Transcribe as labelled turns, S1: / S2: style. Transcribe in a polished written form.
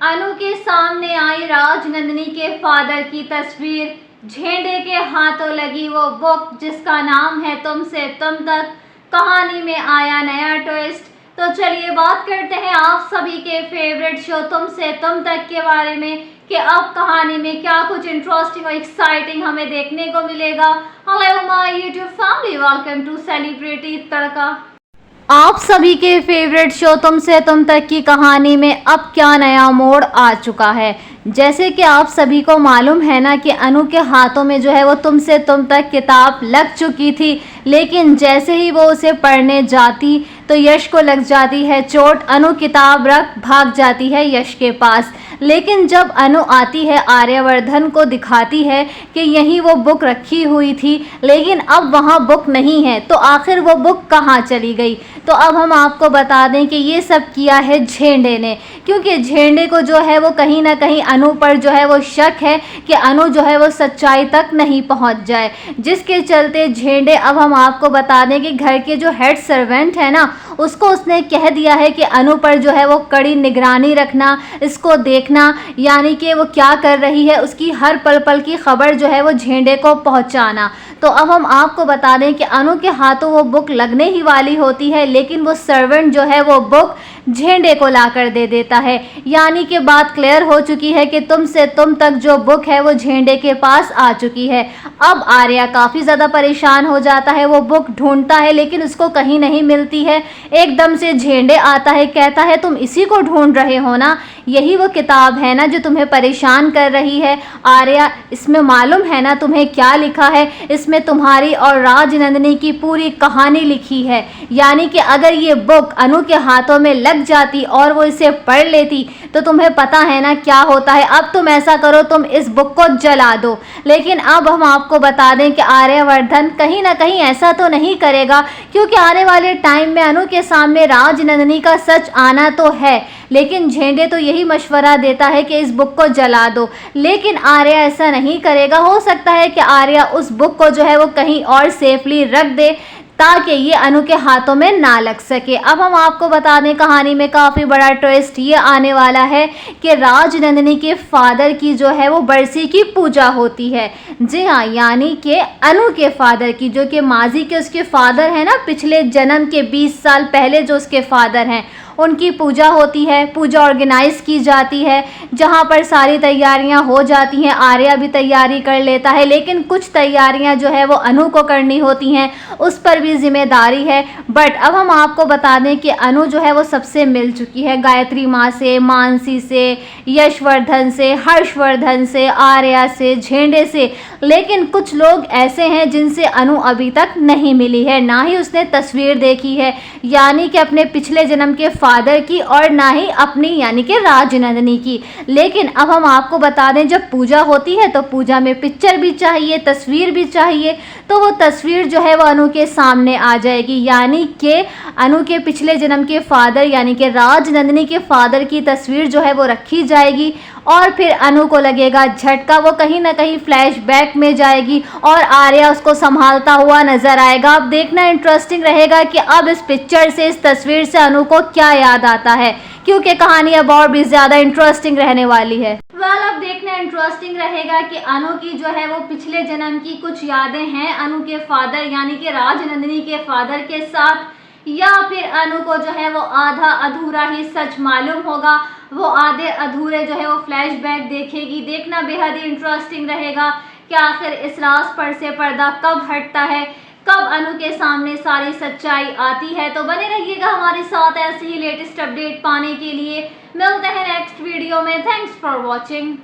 S1: अनु के सामने आई राजनंदिनी के फादर की तस्वीर। झेंडे के हाथों लगी वो बुक जिसका नाम है तुमसे तुम तक। कहानी में आया नया ट्विस्ट। तो चलिए बात करते हैं आप सभी के फेवरेट शो तुमसे तुम तक के बारे में कि अब कहानी में क्या कुछ इंटरेस्टिंग और एक्साइटिंग हमें देखने को मिलेगा। Hello my YouTube family, welcome to celebrity Tadka. आप सभी के फेवरेट शो तुमसे तुम तक की कहानी में अब क्या नया मोड़ आ चुका है। जैसे कि आप सभी को मालूम है ना कि अनु के हाथों में जो है वो तुमसे तुम तक किताब लग चुकी थी, लेकिन जैसे ही वो उसे पढ़ने जाती तो यश को लग जाती है चोट। अनु किताब रख भाग जाती है यश के पास, लेकिन जब अनु आती है आर्यवर्धन को दिखाती है कि यहीं वो बुक रखी हुई थी, लेकिन अब वहाँ बुक नहीं है। तो आखिर वो बुक कहाँ चली गई? तो अब हम आपको बता दें कि ये सब किया है झेंडे ने, क्योंकि झेंडे को जो है वो कहीं ना कहीं अनु पर जो है वो शक है कि अनु जो है वो सच्चाई तक नहीं पहुंच जाए, जिसके चलते झेंडे, अब हम आपको बता दें कि घर के जो हेड सर्वेंट है ना, उसको उसने कह दिया है कि अनु पर जो है वो कड़ी निगरानी रखना, इसको देखना, यानी कि वो क्या कर रही है उसकी हर पल पल की खबर जो है वो झेंडे को पहुंचाना। तो अब हम आपको बता दें कि अनु के हाथों वो बुक लगने ही वाली होती है, लेकिन वो सर्वेंट जो है वो बुक झेंडे को लाकर दे देता है। यानी कि बात क्लियर हो चुकी है कि तुमसे तुम तक जो बुक है वो झेंडे के पास आ चुकी है। अब आर्या काफ़ी ज़्यादा परेशान हो जाता है, वो बुक ढूंढता है लेकिन उसको कहीं नहीं मिलती है। एकदम से झेंडे आता है, कहता है तुम इसी को ढूंढ रहे हो ना, यही वो किताब है ना जो तुम्हें परेशान कर रही है। आर्या, इसमें मालूम है ना तुम्हें क्या लिखा है? इसमें तुम्हारी और राजनंदिनी की पूरी कहानी लिखी है। यानी कि अगर ये बुक अनु के हाथों में लग जाती और वो इसे पढ़ लेती तो तुम्हें पता है ना क्या होता है। अब तुम ऐसा करो, तुम इस बुक को जला दो। लेकिन अब हम आपको बता दें कि आर्यवर्धन कहीं ना कहीं ऐसा तो नहीं करेगा, क्योंकि आने वाले टाइम में अनु के सामने राजनंदिनी का सच आना तो है। लेकिन झेंडे तो यही मशवरा देता है कि इस बुक को जला दो, लेकिन आर्या ऐसा नहीं करेगा। हो सकता है कि आर्या उस बुक को जो है वो कहीं और सेफली रख दे ताकि ये अनु के हाथों में ना लग सके। अब हम आपको बता दें कहानी में काफ़ी बड़ा ट्विस्ट ये आने वाला है कि राजनंदिनी के फादर की जो है वो बरसी की पूजा होती है। जी हाँ, यानी कि अनु के फादर की, जो कि माजी के उसके फादर हैं ना, पिछले जन्म के 20 साल पहले जो उसके फादर हैं, उनकी पूजा होती है। पूजा ऑर्गेनाइज की जाती है, जहाँ पर सारी तैयारियां हो जाती हैं। आर्या भी तैयारी कर लेता है, लेकिन कुछ तैयारियां जो है वो अनु को करनी होती हैं, उस पर भी जिम्मेदारी है। बट अब हम आपको बता दें कि अनु जो है वो सबसे मिल चुकी है, गायत्री माँ से, मानसी से, यशवर्धन से, हर्षवर्धन से, आर्या से, झेंडे से। लेकिन कुछ लोग ऐसे हैं जिनसे अनु अभी तक नहीं मिली है, ना ही उसने तस्वीर देखी है, यानी कि अपने पिछले जन्म के फादर की, और ना ही अपनी यानी कि राजनंदिनी की। लेकिन अब हम आपको बता दें, जब पूजा होती है तो पूजा में पिक्चर भी चाहिए, तस्वीर भी चाहिए। तो वो तस्वीर जो है वो अनु के सामने आ जाएगी, यानी कि अनु के पिछले जन्म के फादर यानी कि राजनंदिनी के फादर की तस्वीर जो है वो रखी जाएगी। और फिर अनु को लगेगा झटका, वो कहीं ना कहीं फ्लैशबैक में जाएगी और आर्या उसको संभालता हुआ नजर आएगा। अब देखना इंटरेस्टिंग रहेगा कि अब इस पिक्चर से, इस तस्वीर से अनु को क्या याद आता है, क्योंकि कहानी अब और भी ज्यादा इंटरेस्टिंग रहने वाली है। अब देखना इंटरेस्टिंग रहेगा कि अनु की जो है वो पिछले जन्म की कुछ यादें हैं अनु के फादर यानी कि राजनंदिनी के फादर के साथ, या फिर अनु को जो है वो आधा अधूरा ही सच मालूम होगा, वो आधे अधूरे जो है वो फ्लैशबैक देखेगी। देखना बेहद ही इंटरेस्टिंग रहेगा कि आखिर इस राज पर से पर्दा कब हटता है, कब अनु के सामने सारी सच्चाई आती है। तो बने रहिएगा हमारे साथ ऐसे ही लेटेस्ट अपडेट पाने के लिए। मिलते हैं नेक्स्ट वीडियो में। Thanks for watching.